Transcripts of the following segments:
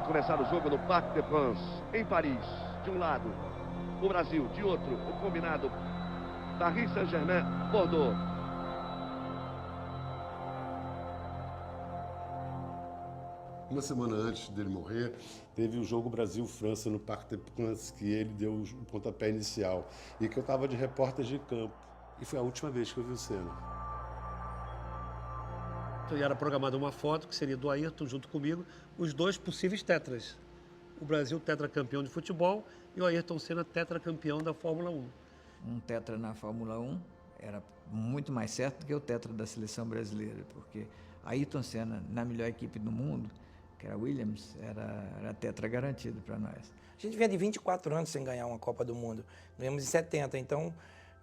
Vai começar o jogo no Parc des Princes, em Paris. De um lado, o Brasil. De outro, o combinado Paris Saint-Germain, Bordeaux. Uma semana antes dele morrer, teve o jogo Brasil-França no Parque des Princes, que ele deu o pontapé inicial, e que eu estava de repórter de campo. E foi a última vez que eu vi o Senna. Então, era programada uma foto que seria do Ayrton junto comigo, os dois possíveis tetras. O Brasil tetracampeão de futebol e o Ayrton Senna tetracampeão da Fórmula 1. Um tetra na Fórmula 1 era muito mais certo do que o tetra da seleção brasileira, porque Ayrton Senna, na melhor equipe do mundo, que era a Williams, era tetra garantido para nós. A gente vinha de 24 anos sem ganhar uma Copa do Mundo. Ganhamos em 70, então...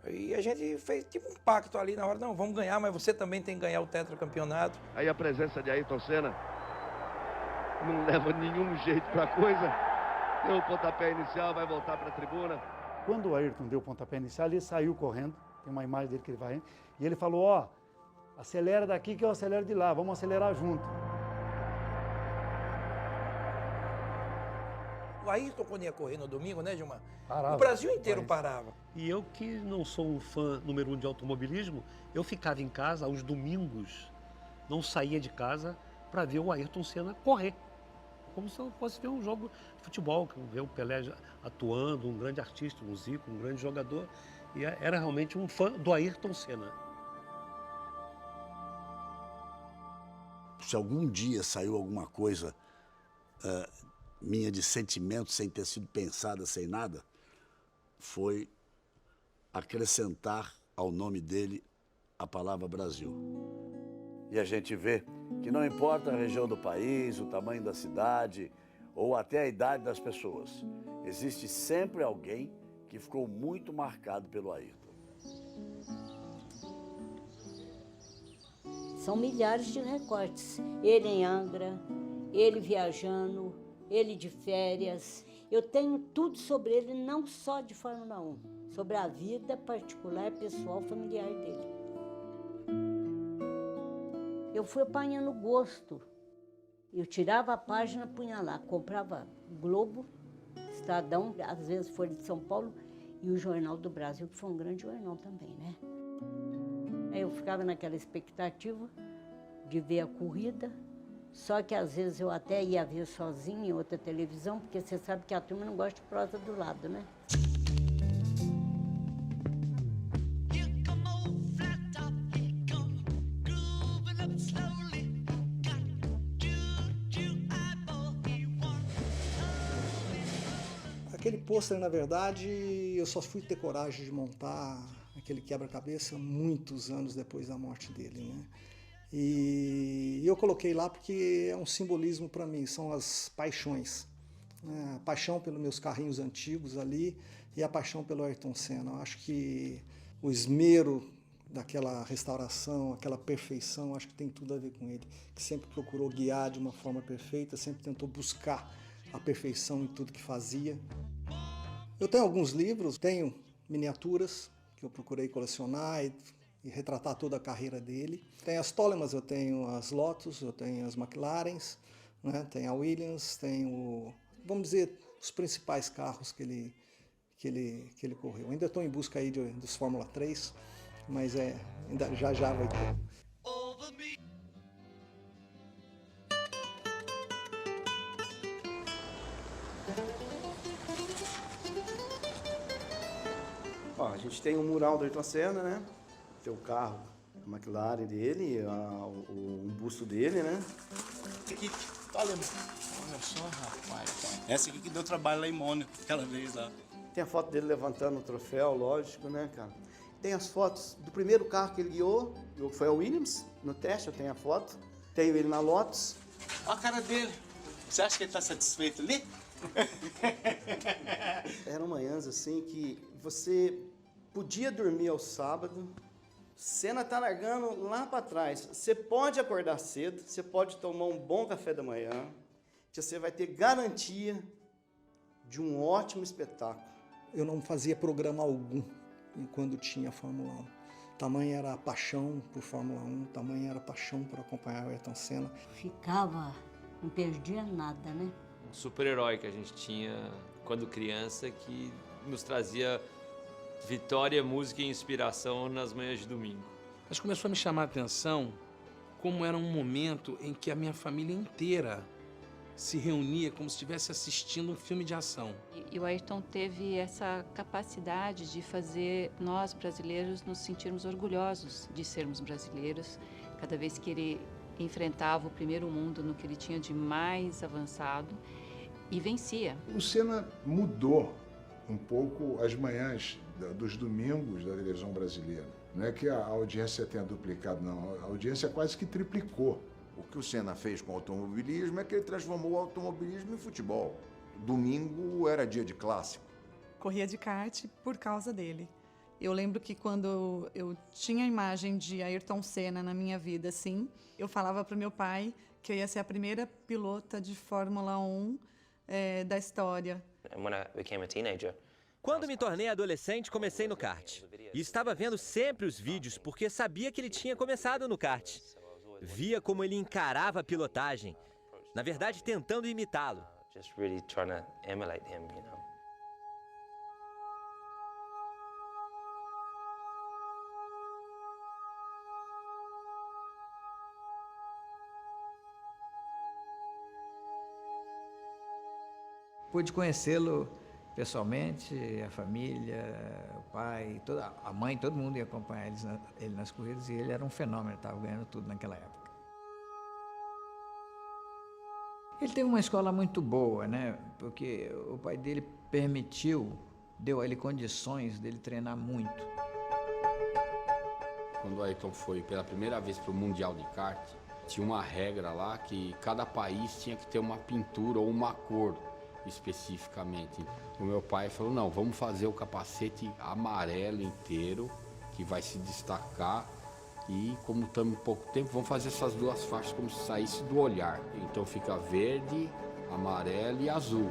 E a gente fez tipo um pacto ali na hora, não, vamos ganhar, mas você também tem que ganhar o tetracampeonato. Aí a presença de Ayrton Senna não leva nenhum jeito para a coisa. Deu o pontapé inicial, vai voltar para a tribuna. Quando o Ayrton deu o pontapé inicial, ele saiu correndo, tem uma imagem dele que ele vai indo, e ele falou, ó, acelera daqui que eu acelero de lá, vamos acelerar junto. O Ayrton, quando ia correr no domingo, né, Gilmar? Parava, o Brasil inteiro parava. E eu, que não sou um fã número 1 de automobilismo, eu ficava em casa aos domingos, não saía de casa para ver o Ayrton Senna correr. Como se eu fosse ver um jogo de futebol, ver o Pelé atuando, um grande artista, um Zico, um grande jogador. E era realmente um fã do Ayrton Senna. Se algum dia saiu alguma coisa minha de sentimento sem ter sido pensada, sem nada, foi acrescentar ao nome dele a palavra Brasil. E a gente vê que não importa a região do país, o tamanho da cidade ou até a idade das pessoas, existe sempre alguém que ficou muito marcado pelo Ayrton. São milhares de recortes. Ele em Angra, ele viajando, ele de férias. Eu tenho tudo sobre ele, não só de Fórmula 1, sobre a vida particular, pessoal, familiar dele. Eu fui apanhando gosto. Eu tirava a página, punha lá, comprava Globo, Estadão, às vezes Folha de São Paulo, e o Jornal do Brasil, que foi um grande jornal também, né? Aí eu ficava naquela expectativa de ver a corrida, só que às vezes eu até ia ver sozinha em outra televisão, porque você sabe que a turma não gosta de prosa do lado, né? Aquele pôster, na verdade, eu só fui ter coragem de montar aquele quebra-cabeça muitos anos depois da morte dele, né? E eu coloquei lá porque é um simbolismo para mim, são as paixões. Né? A paixão pelos meus carrinhos antigos ali e a paixão pelo Ayrton Senna. Eu acho que o esmero daquela restauração, aquela perfeição, acho que tem tudo a ver com ele, que sempre procurou guiar de uma forma perfeita, sempre tentou buscar a perfeição em tudo que fazia. Eu tenho alguns livros, tenho miniaturas que eu procurei colecionar e retratar toda a carreira dele. Tem as Tolemas, eu tenho as Lotus, eu tenho as McLarens, né? Tem a Williams, tenho, vamos dizer, os principais carros que ele correu. Ainda estou em busca aí dos Fórmula 3, mas ainda já vai ter. Ó, a gente tem um mural do Ayrton Senna, né? Tem o carro, a McLaren dele, um busto dele, né? Aqui, olha só, rapaz. Essa aqui que deu trabalho lá em Mônaco, aquela vez lá. Tem a foto dele levantando o troféu, lógico, né, cara? Tem as fotos do primeiro carro que ele guiou, que foi a Williams, no teste, eu tenho a foto. Tenho ele na Lotus. Olha a cara dele. Você acha que ele tá satisfeito ali? Eram manhãs assim que você podia dormir ao sábado, Senna tá largando lá para trás. Você pode acordar cedo, você pode tomar um bom café da manhã, que você vai ter garantia de um ótimo espetáculo. Eu não fazia programa algum quando tinha Fórmula 1. Tamanha era a paixão por Fórmula 1, tamanha era a paixão por acompanhar o Ayrton Senna. Ficava, não perdia nada, né? super-herói que a gente tinha quando criança, que nos trazia vitória, música e inspiração nas manhãs de domingo. Mas começou a me chamar a atenção como era um momento em que a minha família inteira se reunia como se estivesse assistindo um filme de ação. E o Ayrton teve essa capacidade de fazer nós, brasileiros, nos sentirmos orgulhosos de sermos brasileiros. Cada vez que ele enfrentava o primeiro mundo no que ele tinha de mais avançado e vencia. O Senna mudou um pouco as manhãs dos domingos da televisão brasileira. Não é que a audiência tenha duplicado, não. A audiência quase que triplicou. O que o Senna fez com o automobilismo é que ele transformou o automobilismo em futebol. Domingo era dia de clássico. Corria de kart por causa dele. Eu lembro que quando eu tinha a imagem de Ayrton Senna na minha vida, assim, eu falava para o meu pai que eu ia ser a primeira pilota de Fórmula 1 da história. Quando me tornei adolescente, comecei no kart. E estava vendo sempre os vídeos porque sabia que ele tinha começado no kart. Via como ele encarava a pilotagem, na verdade tentando imitá-lo. Pude conhecê-lo pessoalmente, a família, o pai, a mãe, todo mundo ia acompanhar ele nas corridas e ele era um fenômeno, estava ganhando tudo naquela época. Ele teve uma escola muito boa, né? Porque o pai dele deu a ele condições dele treinar muito. Quando o Ayrton foi pela primeira vez para o Mundial de Kart, tinha uma regra lá que cada país tinha que ter uma pintura ou uma cor especificamente. O meu pai falou, não, vamos fazer o capacete amarelo inteiro, que vai se destacar, e como estamos em pouco tempo, vamos fazer essas duas faixas como se saísse do olhar. Então fica verde, amarelo e azul.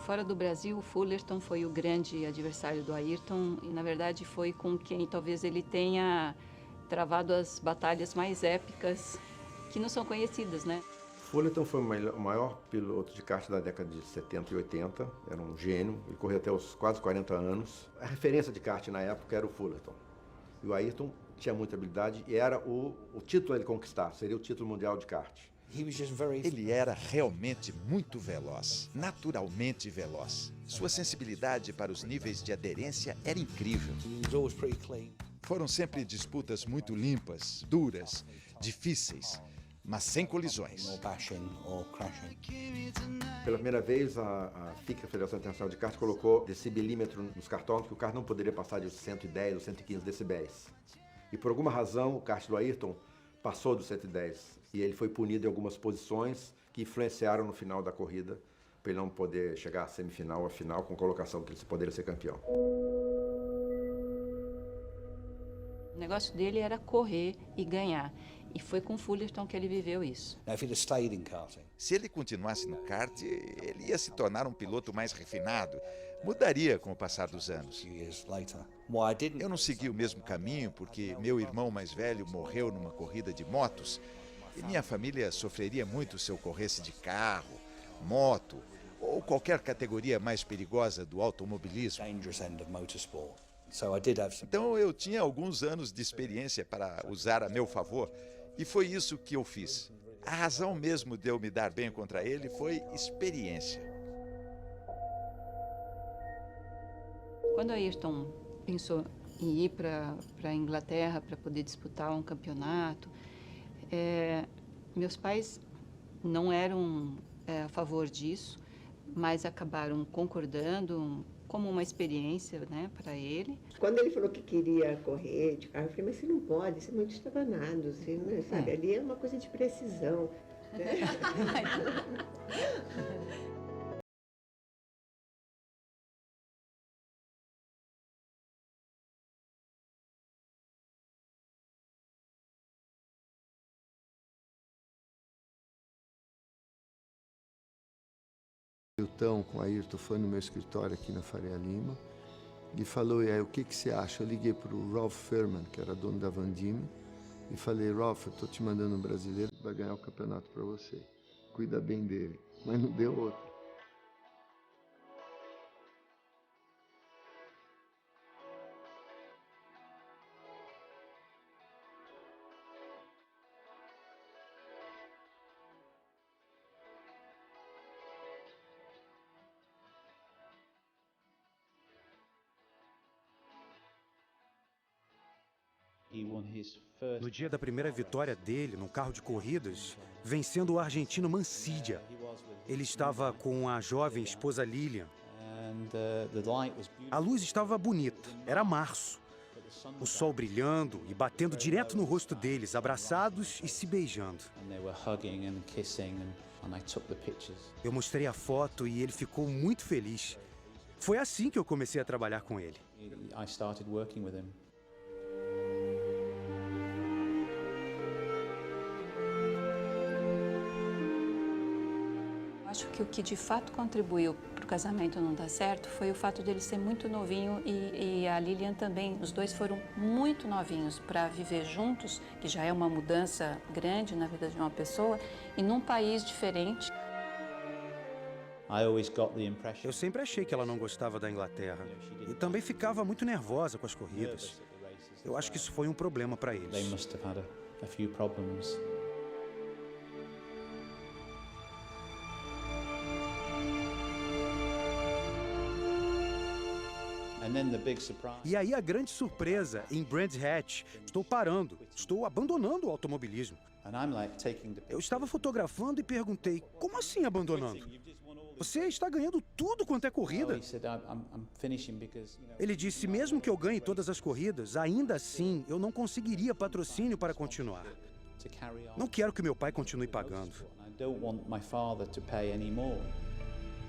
Fora do Brasil, o Fullerton foi o grande adversário do Ayrton e, na verdade, foi com quem talvez ele tenha travado as batalhas mais épicas que não são conhecidas, né? Fullerton foi o maior piloto de kart da década de 70 e 80, era um gênio, ele correu até os quase 40 anos. A referência de kart na época era o Fullerton. E o Ayrton tinha muita habilidade e era o título a ele conquistar, seria o título mundial de kart. Ele era realmente muito veloz, naturalmente veloz. Sua sensibilidade para os níveis de aderência era incrível. Foram sempre disputas muito limpas, duras, difíceis, mas sem colisões. Pela primeira vez, a FICA, a Federação Internacional de Kart, colocou decibelímetro nos cartões que o kart não poderia passar de 110 ou 115 decibéis. E por alguma razão, o kart do Ayrton passou dos 110. E ele foi punido em algumas posições que influenciaram no final da corrida, para ele não poder chegar à semifinal, à final, com colocação que ele poderia ser campeão. O negócio dele era correr e ganhar. E foi com o Fullerton que ele viveu isso. Se ele continuasse no kart, ele ia se tornar um piloto mais refinado. Mudaria com o passar dos anos. Eu não segui o mesmo caminho porque meu irmão mais velho morreu numa corrida de motos e minha família sofreria muito se eu corresse de carro, moto ou qualquer categoria mais perigosa do automobilismo. Então eu tinha alguns anos de experiência para usar a meu favor e foi isso que eu fiz. A razão mesmo de eu me dar bem contra ele foi experiência. Quando Ayrton pensou em ir para a Inglaterra para poder disputar um campeonato, meus pais não eram a favor disso, mas acabaram concordando como uma experiência, né, para ele. Quando ele falou que queria correr de carro, eu falei, mas você não pode, você é muito estabanado, você não, sabe? Ali é uma coisa de precisão. Né? Então, com a Ayrton, foi no meu escritório aqui na Faria Lima e falou, e aí, o que você acha? Eu liguei para o Ralph Furman, que era dono da Vandini, e falei, Ralph, eu estou te mandando um brasileiro que vai ganhar o campeonato para você. Cuida bem dele. Mas não deu outro. No dia da primeira vitória dele, num carro de corridas, vencendo o argentino Mancidia. Ele estava com a jovem esposa Lilian. A luz estava bonita, era março. O sol brilhando e batendo direto no rosto deles, abraçados e se beijando. Eu mostrei a foto e ele ficou muito feliz. Foi assim que eu comecei a trabalhar com ele. Acho que o que de fato contribuiu para o casamento não dar certo foi o fato dele ser muito novinho e a Lilian também. Os dois foram muito novinhos para viver juntos, que já é uma mudança grande na vida de uma pessoa, e num país diferente. Eu sempre achei que ela não gostava da Inglaterra e também ficava muito nervosa com as corridas. Eu acho que isso foi um problema para eles. E aí a grande surpresa, em Brands Hatch, estou parando, estou abandonando o automobilismo. Eu estava fotografando e perguntei, como assim abandonando? Você está ganhando tudo quanto é corrida. Ele disse, mesmo que eu ganhe todas as corridas, ainda assim eu não conseguiria patrocínio para continuar. Não quero que meu pai continue pagando.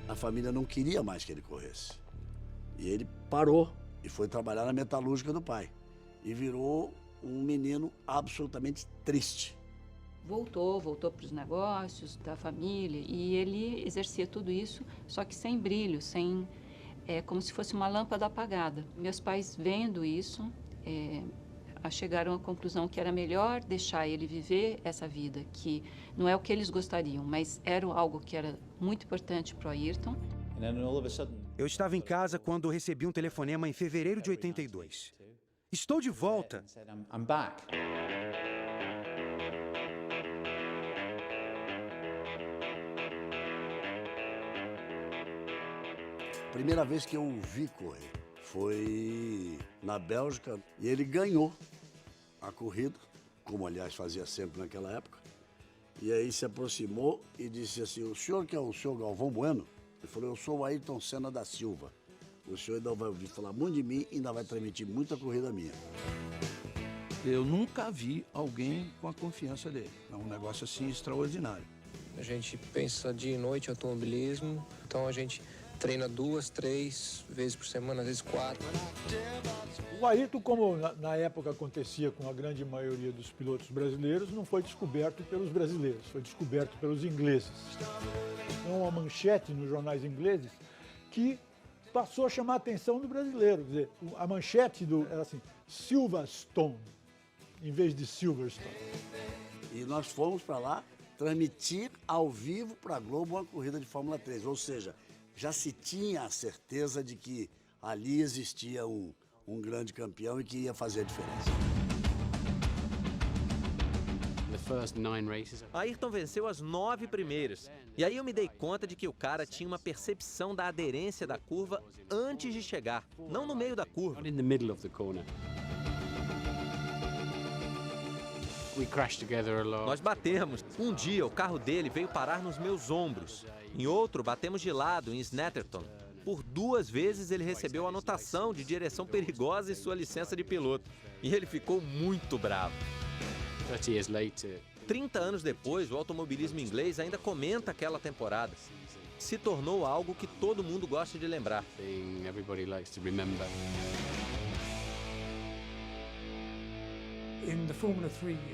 A família não queria mais que ele corresse. E ele parou e foi trabalhar na metalúrgica do pai. E virou um menino absolutamente triste. Voltou para os negócios da família e ele exercia tudo isso, só que sem brilho, como se fosse uma lâmpada apagada. Meus pais, vendo isso, chegaram à conclusão que era melhor deixar ele viver essa vida, que não é o que eles gostariam, mas era algo que era muito importante para o Ayrton. Eu estava em casa quando recebi um telefonema em fevereiro de 82. Estou de volta. Primeira vez que eu o vi correr foi na Bélgica e ele ganhou a corrida, como aliás fazia sempre naquela época. E aí se aproximou e disse assim, o senhor que é o senhor Galvão Bueno? Ele falou, eu sou o Ayrton Senna da Silva. O senhor ainda vai ouvir falar muito de mim e ainda vai transmitir muita corrida minha. Eu nunca vi alguém com a confiança dele. É um negócio assim extraordinário. A gente pensa dia e noite em automobilismo, então a gente treina 2, 3 vezes por semana, às vezes 4. O Ayrton, como na época acontecia com a grande maioria dos pilotos brasileiros, não foi descoberto pelos brasileiros, foi descoberto pelos ingleses. Então, uma manchete nos jornais ingleses que passou a chamar a atenção do brasileiro. Quer dizer, a manchete era assim, Silverstone, em vez de Silverstone. E nós fomos para lá transmitir ao vivo para a Globo uma corrida de Fórmula 3, ou seja, já se tinha a certeza de que ali existia um grande campeão e que ia fazer a diferença. Ayrton venceu as 9 primeiras. E aí eu me dei conta de que o cara tinha uma percepção da aderência da curva antes de chegar, não no meio da curva. Nós batemos. Um dia o carro dele veio parar nos meus ombros. Em outro, batemos de lado em Snetterton. Por 2 vezes ele recebeu anotação de direção perigosa e sua licença de piloto. E ele ficou muito bravo. 30 anos depois, o automobilismo inglês ainda comenta aquela temporada. Se tornou algo que todo mundo gosta de lembrar.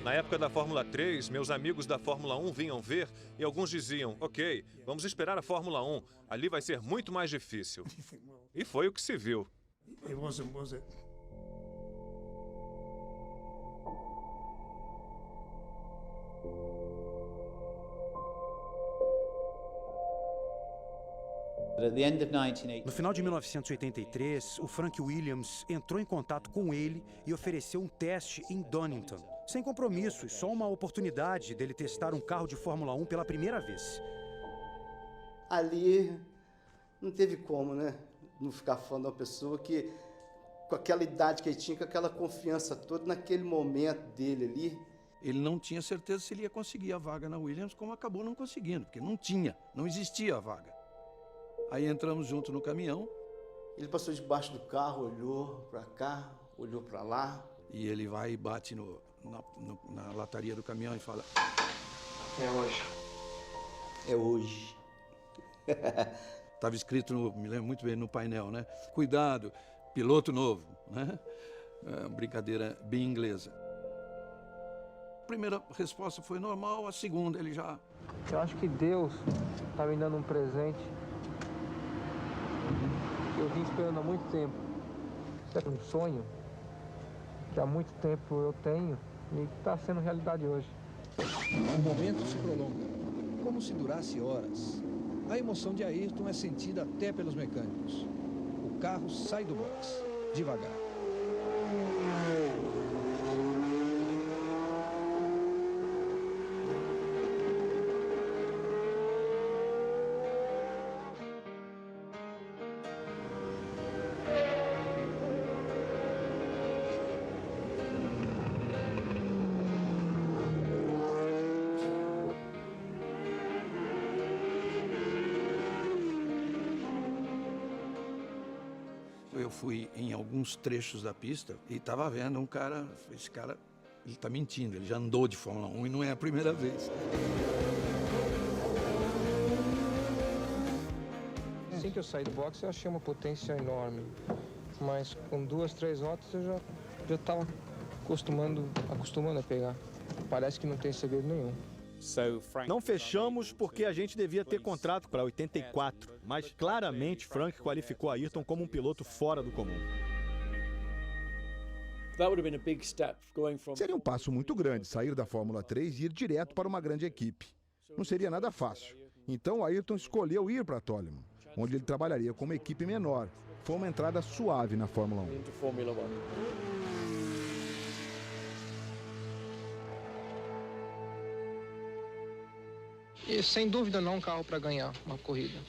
Na época da Fórmula 3, meus amigos da Fórmula 1 vinham ver e alguns diziam, ok, vamos esperar a Fórmula 1, ali vai ser muito mais difícil. E foi o que se viu. No final de 1983, o Frank Williams entrou em contato com ele e ofereceu um teste em Donington. Sem compromissos, só uma oportunidade dele testar um carro de Fórmula 1 pela primeira vez. Ali não teve como, né? Não ficar fã de uma pessoa que, com aquela idade que ele tinha, com aquela confiança toda, naquele momento dele ali. Ele não tinha certeza se ele ia conseguir a vaga na Williams, como acabou não conseguindo, porque não existia a vaga. Aí entramos junto no caminhão. Ele passou debaixo do carro, olhou para cá, olhou para lá. E ele vai e bate na lataria do caminhão e fala: é hoje. É hoje. Estava escrito, me lembro muito bem, no painel, né? Cuidado, piloto novo, né? Brincadeira bem inglesa. A primeira resposta foi normal, a segunda ele já... Eu acho que Deus está me dando um presente que eu vim esperando há muito tempo. É um sonho que há muito tempo eu tenho e que está sendo realidade hoje. O momento se prolonga, como se durasse horas. A emoção de Ayrton é sentida até pelos mecânicos. O carro sai do box, devagar. Eu fui em alguns trechos da pista e estava vendo um cara, esse cara, ele está mentindo, ele já andou de Fórmula 1 e não é a primeira vez. Assim que eu saí do box, eu achei uma potência enorme, mas com 2, 3 voltas eu já estava acostumando a pegar. Parece que não tem segredo nenhum. Não fechamos porque a gente devia ter contrato para 84, mas claramente Frank qualificou Ayrton como um piloto fora do comum. Seria um passo muito grande sair da Fórmula 3 e ir direto para uma grande equipe. Não seria nada fácil. Então Ayrton escolheu ir para Toleman, onde ele trabalharia com uma equipe menor. Foi uma entrada suave na Fórmula 1. E sem dúvida não é um carro para ganhar uma corrida.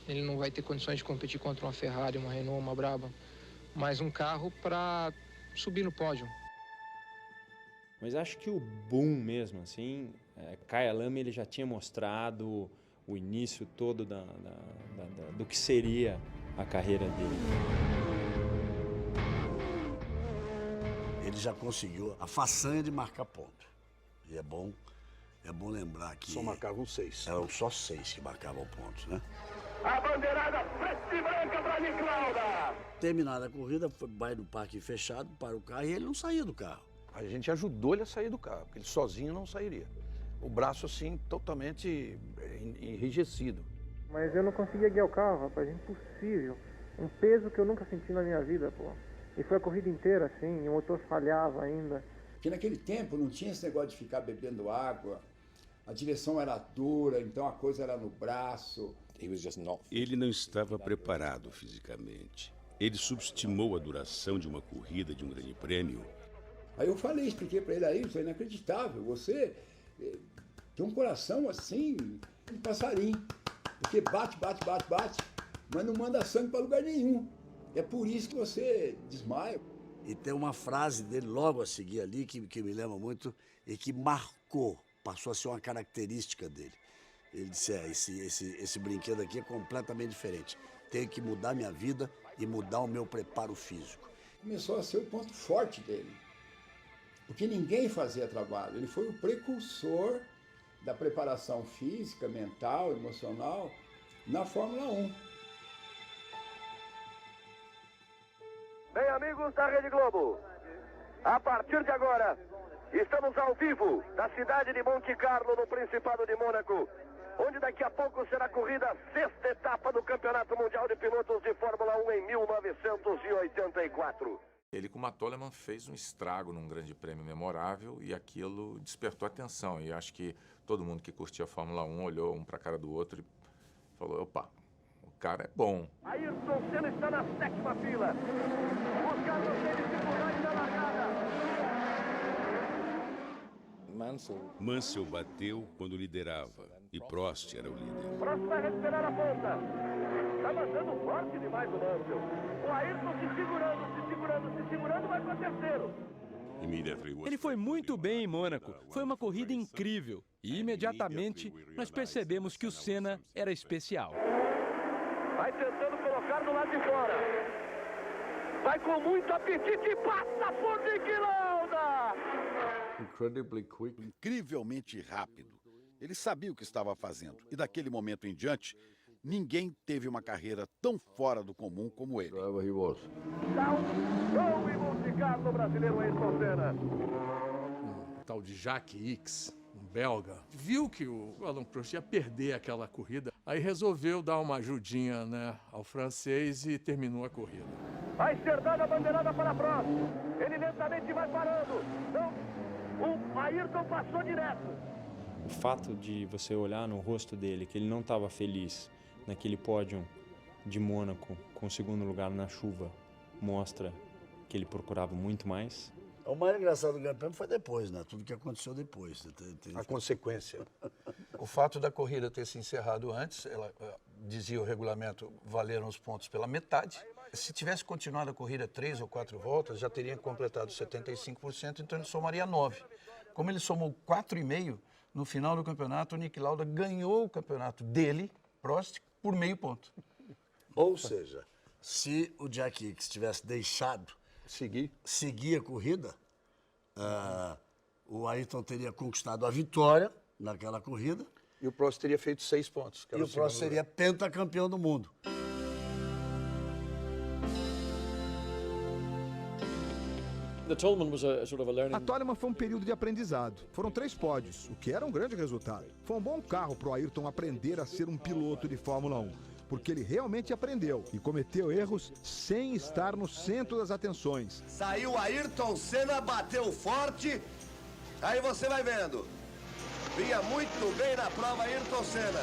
Ele não vai ter condições de competir contra uma Ferrari, uma Renault, uma Brabham, mas um carro para subir no pódio. Mas acho que o boom mesmo, assim, Kaya Lame ele já tinha mostrado o início todo do que seria a carreira dele. Ele já conseguiu a façanha de marcar ponto. E é bom lembrar que... Só marcavam 6. Eram só 6 que marcavam pontos, né? A bandeirada preta e branca para Niklauda. Terminada a corrida, vai no parque fechado, para o carro e ele não saía do carro. A gente ajudou ele a sair do carro, porque ele sozinho não sairia. O braço, assim, totalmente enrijecido. Mas eu não conseguia guiar o carro, rapaz, impossível. Um peso que eu nunca senti na minha vida, pô. E foi a corrida inteira, assim, o motor falhava ainda. Porque naquele tempo não tinha esse negócio de ficar bebendo água, a direção era dura, então a coisa era no braço. Ele não estava preparado fisicamente. Ele subestimou a duração de uma corrida de um grande prêmio. Aí eu expliquei para ele, isso é inacreditável, você tem um coração assim, um passarinho, porque bate, mas não manda sangue para lugar nenhum. É por isso que você desmaia. E tem uma frase dele logo a seguir ali que me lembra muito e que marcou, passou a ser uma característica dele. Ele disse, esse brinquedo aqui é completamente diferente. Tenho que mudar minha vida e mudar o meu preparo físico. Começou a ser o ponto forte dele. Porque ninguém fazia trabalho. Ele foi o precursor da preparação física, mental, emocional na Fórmula 1. Bem, amigos da Rede Globo, A partir de agora, estamos ao vivo da cidade de Monte Carlo, no Principado de Mônaco, onde daqui a pouco será corrida a 6ª etapa do Campeonato Mundial de Pilotos de Fórmula 1 em 1984. Ele, com uma Toleman, fez um estrago num grande prêmio memorável e aquilo despertou atenção. E acho que todo mundo que curtia a Fórmula 1 olhou um para a cara do outro e falou, opa, o cara é bom. Ayrton Senna está na 7ª fila. Os carros têm dificuldade na largada. Mansell bateu quando liderava e Prost era o líder. Prost vai recuperar a ponta. Está mandando forte demais o Mansell. O Ayrton se segurando, vai para terceiro. Ele foi muito bem em Mônaco. Foi uma corrida incrível. E imediatamente nós percebemos que o Senna era especial. Vai tentando colocar do lado de fora. Vai com muito apetite e passa por Niki Lauda. Incrivelmente rápido. Ele sabia o que estava fazendo. E daquele momento em diante, ninguém teve uma carreira tão fora do comum como ele. Show e musical no brasileiro Ayrton Senna. O tal de Jacques X, um belga, viu que o Alain Prost ia perder aquela corrida, aí resolveu dar uma ajudinha, né, ao francês e terminou a corrida. Vai ser dada a bandeirada para Prost. Ele lentamente vai parando. Então, o Ayrton passou direto. O fato de você olhar no rosto dele que ele não estava feliz naquele pódio de Mônaco com o 2º lugar na chuva mostra que ele procurava muito mais. O mais engraçado do Grande Prêmio foi depois, né? Tudo que aconteceu depois. A consequência. O fato da corrida ter se encerrado antes, ela dizia o regulamento, valeram os pontos pela metade. Se tivesse continuado a corrida 3 ou 4 voltas, já teria completado 75%, então ele somaria 9. Como ele somou 4,5, no final do campeonato, o Niki Lauda ganhou o campeonato dele, Prost, por meio ponto. Ou seja, se o Jack Hicks tivesse deixado seguir a corrida, o Ayrton teria conquistado a vitória naquela corrida. E o Prost teria feito 6 pontos. E o Prost seria pentacampeão do mundo. A Toleman foi um período de aprendizado. Foram 3 pódios, o que era um grande resultado. Foi um bom carro para o Ayrton aprender a ser um piloto de Fórmula 1, porque ele realmente aprendeu e cometeu erros sem estar no centro das atenções. Saiu Ayrton Senna, bateu forte, aí você vai vendo. Vinha muito bem na prova Ayrton Senna.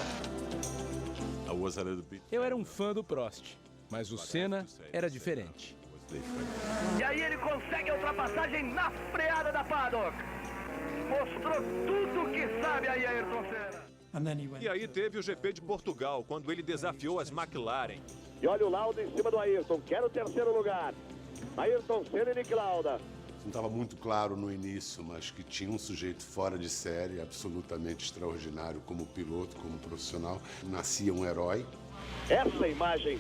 Eu era um fã do Prost, mas o Senna era diferente. E aí ele consegue a ultrapassagem na freada da paddock. Mostrou tudo o que sabe aí Ayrton Senna. E aí teve o GP de Portugal, quando ele desafiou as McLaren. E olha o Lauda em cima do Ayrton, quer o 3º lugar. Ayrton Senna e Niki Lauda. Não estava muito claro no início, mas que tinha um sujeito fora de série, absolutamente extraordinário como piloto, como profissional. Nascia um herói. Essa imagem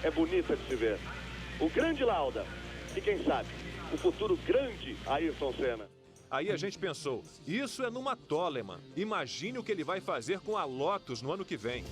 é bonita de se ver. O grande Lauda e, quem sabe, o futuro grande Ayrton Senna. Aí a gente pensou, isso é numa Toleman. Imagine o que ele vai fazer com a Lotus no ano que vem.